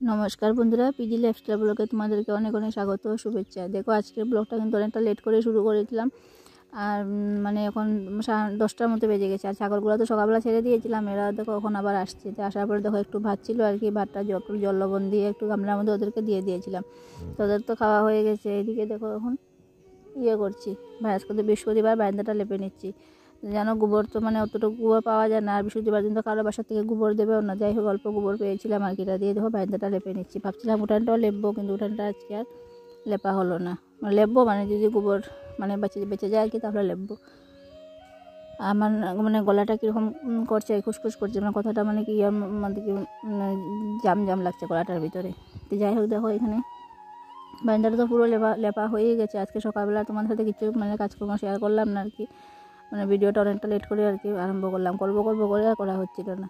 नमस्कार बंधुरा PG lifestyle ब्लगे तुम्हादेरके अनेक अनेक स्वागत और शुभेच्छा। देखो आजकेर ब्लगटा किन्तु अनेकटा लेट करे शुरू करेছিলাম আর মানে এখন 10টার মতো বেজে গেছে। আর ছাগলগুলো তো সকালবেলা ছেড়ে দিয়েছিলাম, এরা দেখো এখন আবার আসছে। তো আসার পরে দেখো একটু ভাত ছিল আর কি, ভাতটা একটু জল লবণ দিয়ে একটু গামলার মধ্যে ওদেরকে দিয়ে দিয়েছিলাম। তো ওদের তো খাওয়া হয়ে গেছে। এদিকে দেখো এখন করছি, আজকে তো বৃহস্পতিবার, বারান্দাটা লেপে নিচ্ছি। জানো গোবর তো মানে অতটুকু গোবর পাওয়া যায় না, আর বৃহস্পতিবার দিন তো কারো বাসা থেকে গোবর দেবেও না। যাই হোক অল্প গোবর পেয়েছিলাম আর কি, এটা দিয়ে দেখো বারান্দাটা লেপে নিচ্ছি। ভাবছিলাম উঠানটাও লেপবো, কিন্তু উঠানটা আজকে আর লেপা হলো না। লেপবো মানে যদি গোবর মানে বেঁচে যায় আর কি, তাহলে লেপবো। আমার মানে গলাটা কীরকম করছে, খুসখুস করছে, মানে কথাটা মানে কি মানে কি জাম জাম লাগছে গলাটার ভিতরে। তো যাই হোক দেখো এখানে বারান্দাটা তো পুরো লেপা হয়েই গেছে। আজকে সকালবেলা তোমাদের সাথে কিছু মানে কাজকর্ম শেয়ার করলাম না আর কি, মানে ভিডিওটা অনেকটা লেট করে আর কি আরম্ভ করলাম, করবো করে আর করা হচ্ছিল না।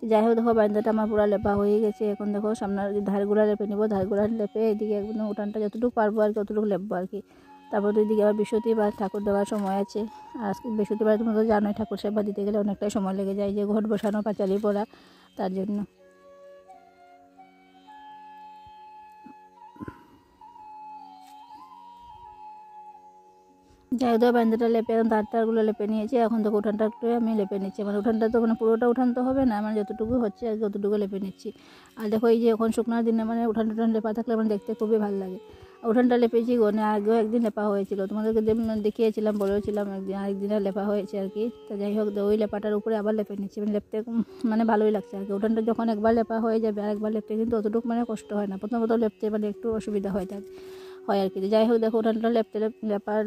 যাই হোক দেখো বারান্দাটা আমার পুরো লেপা হয়ে গেছে। এখন দেখো সামনের ধারগুলা লেপে নিব, ধারগুলা লেপে এদিকে একদম উঠানটা যতটুকু পারবো আর কি ততটুকু লেপবো আর কি। তারপর তো এদিকে আবার বৃহস্পতিবার, ঠাকুর দেওয়ার সময় আছে। আর আজকে বৃহস্পতিবার তোমরা তো জানোই ঠাকুর সেবা দিতে গেলে অনেকটাই সময় লেগে যায়, যে ঘট বসানো, পাঁচালি পড়া, তার জন্য। যাই হোক বারান্দাটা লেপে তারগুলো লেপে নিয়েছি। এখন তো উঠানটা একটু আমি লেপে নিচ্ছি, মানে উঠানটা তো মানে পুরোটা উঠান তো হবে না, মানে যতটুকু হচ্ছে আর ততটুকু লেপে নিচ্ছি। আর দেখো এই যে এখন শুকনার দিনে মানে উঠান লেপা থাকলে মানে দেখতে খুবই ভালো লাগে। উঠানটা লেপেছি গনে, আগেও একদিন লেপা হয়েছিল, তোমাদেরকে দেখিয়েছিলাম, বলেছিলাম একদিন, আরেকদিনে লেপা হয়েছে আর কি। তো যাই হোক ওই লেপাটার উপরে আবার লেপে নিচ্ছি, মানে লেপতে মানে ভালোই লাগছে আর কি। উঠানটা যখন একবার লেপা হয়ে যাবে আরেকবার লেপতে কিন্তু অতটুকু মানে কষ্ট হয় না, প্রথমত লেপতে মানে একটু অসুবিধা হয় আর কি। যাই হোক দেখো উঠানটা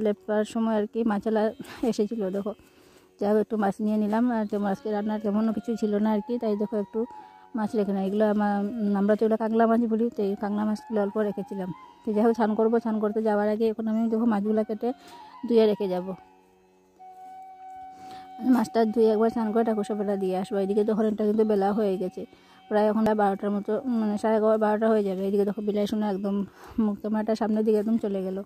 লেপার সময় আর কি মাছালা এসেছিলো, দেখো যাই হোক একটু মাছ নিয়ে নিলাম। আর আজকে রান্নার তেমনও কিছু ছিল না আর কি, তাই দেখো একটু মাছ রেখে না, এগুলো আমরা তো এগুলো কাঁকড়া মাছ বলি, তো এই কাঁকড়া মাছগুলো অল্প রেখেছিলাম। তো যাই হোক স্নান করবো, স্নান করতে যাওয়ার আগে এখন আমি দেখো মাছগুলো কেটে ধুয়ে রেখে যাব। মাছটা ধুয়ে একবার স্নান করে ঠাকুর সেবাটা দিয়ে আসবো। এদিকে তো হরেনটা কিন্তু বেলা হয়ে গেছে, প্রায় এখন 12টার মতো, মানে 12:30 হয়ে যাবে। এদিকে দেখো বিলাই শুনে একদম মুখ ক্যামেরাটার সামনের দিকে একদম চলে গেল।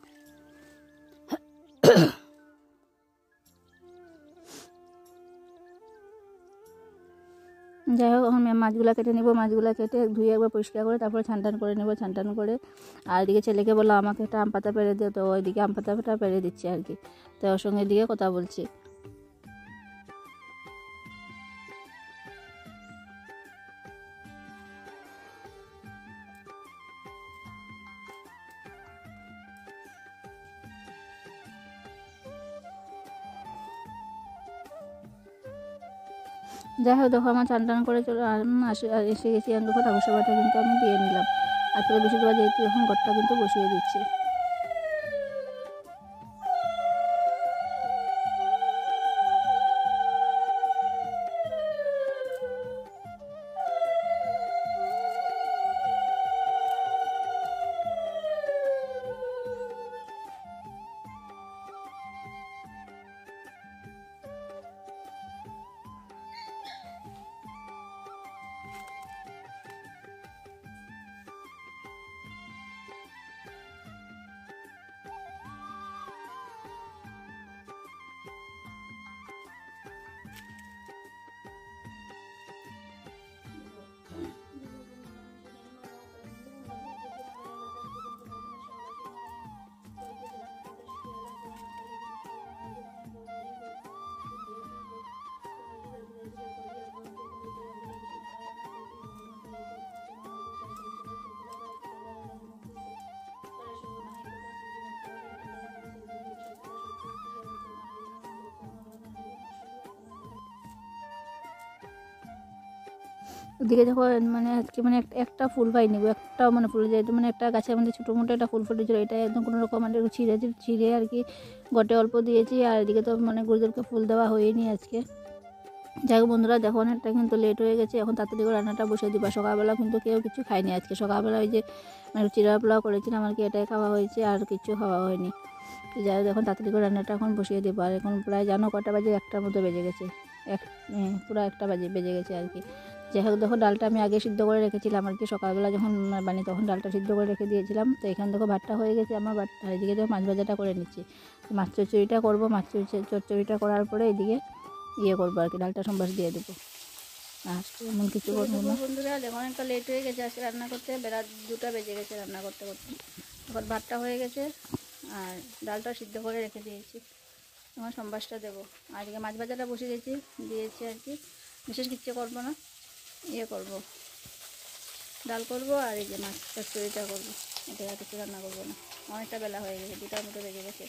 যাই হোক এখন মাছগুলো কেটে নেবো, মাছগুলো কেটে ধুয়ে একবার পরিষ্কার করে তারপরে ছানটান করে নেবো, ছানটান করে। আর এদিকে ছেলেকে বললো আমাকে একটা আম পাতা পেরে দিও, তো ওইদিকে আম পাতাটা পেরে দিচ্ছে আর কি। তো ওর সঙ্গে দিকে কথা বলছি। যাই হোক দেখো আমার চান করে চলে এসে গেছি। আমি দেখো ঠাকুর সেবাটা কিন্তু আমি দিয়ে নিলাম। আজকে বৃহস্পতিবার যেহেতু এখন ঘরটা কিন্তু বসিয়ে দিচ্ছি। ওদিকে দেখো মানে আজকে মানে একটা ফুল পাইনি, একটাও মানে ফুল যেহেতু মানে একটা গাছে আমাদের ছোটো মোটো একটা ফুল ফুটেছিল, এটা একদম কোনো রকম মানে ছিঁড়ে আর কি গটে অল্প দিয়েছি। আর এদিকে তো মানে গুরুদেবকে ফুল দেওয়া হয়নি আজকে। যাই হোক বন্ধুরা দেখো অনেকটা কিন্তু লেট হয়ে গেছে, এখন তাড়াতাড়ি করে রান্নাটা বসিয়ে দিবা। সকালবেলা কিন্তু কেউ কিছু খায়নি আজকে, সকালবেলা ওই যে মানে চিড়া পোলাও করেছিলাম আর কি, এটাই খাওয়া হয়েছে, আর কিছু খাওয়া হয়নি। তো যাই হোক এখন তাড়াতাড়ি করে রান্নাটা এখন বসিয়ে দেবো। আর এখন প্রায় জানো কটা বাজে, 1টার মতো বেজে গেছে, পুরো 1টা বেজে গেছে আর কি। যাই হোক দেখো ডালটা আমি আগে সিদ্ধ করে রেখেছিলাম আর কি, সকালবেলা যখন বানি তখন ডালটা সিদ্ধ করে রেখে দিয়েছিলাম। তো এখানে দেখো ভাতটা হয়ে গেছে আমার, ভাতটা এদিকে দেখো মাছ ভাজাটা করে নিচ্ছি। মাছ চচ্চড়িটা করবো, মাছ চচ্চড়িটা করার পরে এদিকে করবো আর কি, ডালটা সম্বাস দিয়ে দেবো। আজকে এমন কিছু করবো না। বন্ধুরা দেখো অনেকটা লেট হয়ে গেছে আজকে রান্না করতে, বেলা 2টা বেজে গেছে রান্না করতে করতে। এখন ভাতটা হয়ে গেছে আর ডালটা সিদ্ধ করে রেখে দিয়েছি, আমার সম্বাসটা দেবো। আর এদিকে মাছ ভাজাটা বসে দিয়েছি আর কি, বিশেষ কিছু করবো না, ইয়ে করবো ডাল করবো আর এই যে মাছ চচ্চড়িটা করবো, এটা আর কিছু রান্না করবো না। অনেকটা বেলা হয়ে গেছে, 2টার মতো বেজে গেছে।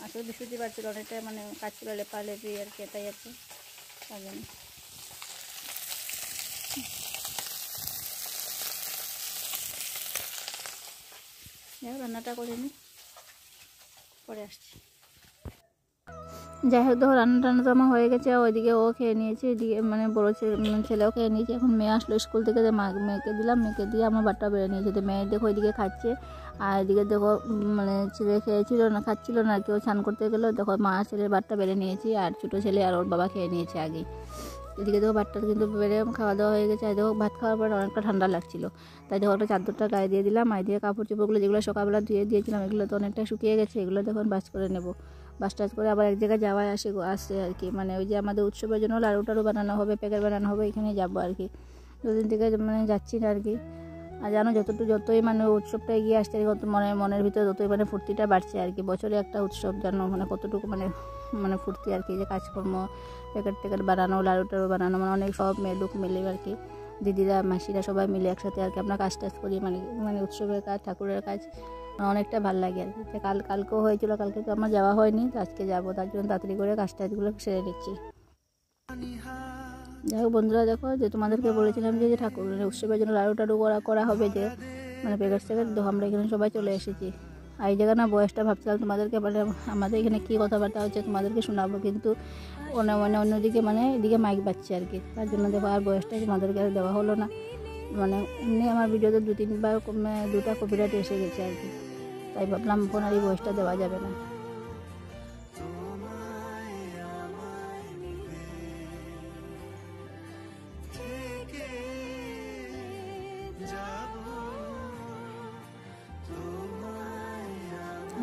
আসলে বৃহস্পতিবার ছিল, অনেকটা মানে কাজ ছিল লেপালেপি আর কি, এটাই আছে তার জন্য। রান্নাটা করে নিই, পরে আসছি। যাই হোক দেখো রান্না টান্না তো আমার হয়ে গেছে, ওইদিকে ও খেয়ে নিয়েছে, এদিকে মানে বড়ো ছেলেও খেয়ে নিয়েছে। এখন মেয়ে আসলো স্কুল থেকে, মেয়েকে দিলাম, মেয়েকে দিয়ে আমার বাটটা বেড়ে নিয়েছে। তো মেয়ে দেখো ওইদিকে খাচ্ছে, আর এদিকে দেখো মানে ছেলে খেয়েছিল না, খাচ্ছিল না, কেউ স্নান করতে গেলেও দেখো মা ছেলের বাটটা বেড়ে নিয়েছি, আর ছোটো ছেলে আর ওর বাবা খেয়ে নিয়েছে আগেই। এদিকে দেখো ভাতটা কিন্তু বেড়ে খাওয়া দাওয়া হয়ে গেছে। আর দেখো ভাত খাওয়ার পর অনেকটা ঠান্ডা লাগছিল, তাই দেখো একটা চাদরটা গায়ে দিয়ে দিলাম। আর দিয়ে কাপড় চোপড়গুলো যেগুলো সকালবেলা ধুয়ে দিয়েছিলাম এগুলো তো অনেকটা শুকিয়ে গেছে, এগুলো দেখুন বাস করে নেবো। বাস টাস করে আবার এক জায়গায় যাওয়ায় আসে আর কি, মানে ওই যে আমাদের উৎসবের জন্য লাড়ু টাড়ু বানানো হবে, প্যাকেট বানানো হবে, এখানে যাবো আর কি। দুদিন থেকে মানে যাচ্ছি না আর কি। আর জানো যতই মানে উৎসবটা এগিয়ে আসছে মনের ভিতরে ততই মানে ফুর্তিটা বাড়ছে আর কি। বছরে একটা উৎসব জানো মানে কতটুকু মানে ফুর্তি আর কি, যে কাজকর্ম প্যাকেট বানানো, লাড়ু টাড়ু বানানো, মানে অনেক সব লোক মিলে আর কি, দিদিরা মাসিরা সবাই মিলে একসাথে আর কি আমরা কাজ টাজ করি, মানে উৎসবের কাজ ঠাকুরের কাজ অনেকটা ভালো লাগে আর কি। কালকেও হয়েছিল, কালকে তো আমার যাওয়া হয়নি, তো আজকে যাবো, তার জন্য তাড়াতাড়ি করে কাজ টাজগুলো সেরে নিচ্ছি। যাই হোক বন্ধুরা দেখো যে তোমাদেরকে বলেছিলাম যে ঠাকুর উৎসবের জন্য লাড়ু টাড়ু করা হবে, যে মানে প্যাকেট দেখো আমরা এখানে সবাই চলে এসেছি। আর এই জায়গা না বয়সটা ভাবছিলাম তোমাদেরকে, মানে আমাদের এখানে কী কথাবার্তা হচ্ছে তোমাদেরকে শোনাবো, কিন্তু অন্যদিকে মানে এদিকে মাইক বাজছে আর কি, তার জন্য দেখো আর বয়সটা তোমাদেরকে আর দেওয়া হলো না। মানে এমনি আমার ভিডিওতে 2-3বার 2টা কপিরাইট এসে গেছে আর কি, তাই ভাবলাম এখন আর এই বয়সটা দেওয়া যাবে না।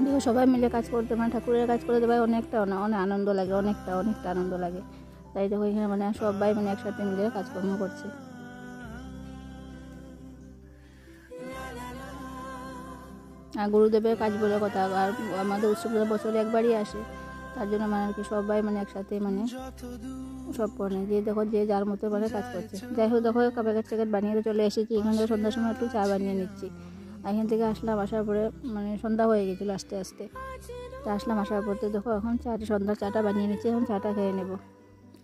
দেখো সবাই মিলে কাজ করতে মানে ঠাকুরের কাজ করতে ভাই অনেক আনন্দ লাগে, অনেকটা আনন্দ লাগে। তাই দেখো এখানে মানে সবাই মানে একসাথে মিলে কাজকর্ম করছে। আর গুরুদেবের কাজ বলে কথা, আর আমাদের উৎসবটা বছরে একবারই আসে, তার জন্য মানে আর কি সবাই মানে একসাথে মানে সব করে যে দেখো যে যার মতো মানে কাজ করছে। যাই হোক দেখো প্যাকেট বানিয়ে চলে এসেছি, এখান থেকে সন্ধ্যার সময় একটু চা বানিয়ে নিচ্ছি। এখান থেকে আসলাম, আসার পরে মানে সন্ধ্যা হয়ে গেছিলো আস্তে আস্তে, তো আসলাম আসার পর তো দেখো এখন সন্ধ্যার চাটা বানিয়ে নিচ্ছি, এখন চাটা খেয়ে নেবো।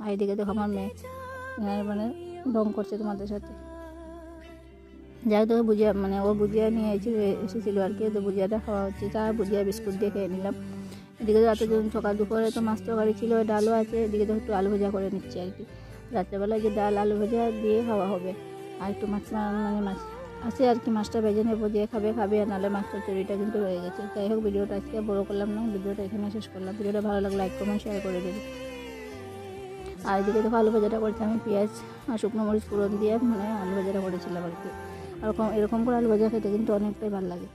আর এদিকে দেখো আমার মেয়ে মানে ঢং করছে তোমাদের সাথে। যাই তো বুঝিয়া মানে ও বুঝিয়া নিয়ে এসেছিলো আর কি, তো বুঝিয়াটা খাওয়া হচ্ছে, চা বুঝিয়া বিস্কুট দিয়ে খেয়ে নিলাম। এদিকে তো রাতে সকাল দুপুরে তো মাছ তরকারি ছিল, ডালও আছে, এদিকে তো একটু আলু ভাজা করে নিচ্ছি আর কি। রাত্রেবেলায় যে ডাল আলু ভাজা দিয়ে খাওয়া হবে, আর একটু মাছ আছে আর কি, মাছটা ভেজে নেবো, দিয়ে খাবে আর নাহলে মাছটার চুরিটা কিন্তু রয়ে গেছে। যাই হোক ভিডিওটা আজকে বড় করলাম না, ভিডিওটা এখানে শেষ করলাম। ভিডিওটা ভালো লাগলে লাইক কমেন্ট শেয়ার করে দেবে। আর এদিকে দেখো আলু ভাজাটা করেছি আমি পেঁয়াজ আর শুকনো মরিচ ফোড়ন দিয়ে মানে আলু ভাজাটা করেছিলাম আর কি। এরকম করে আলু ভাজা খেতে কিন্তু অনেকটাই ভালো লাগে।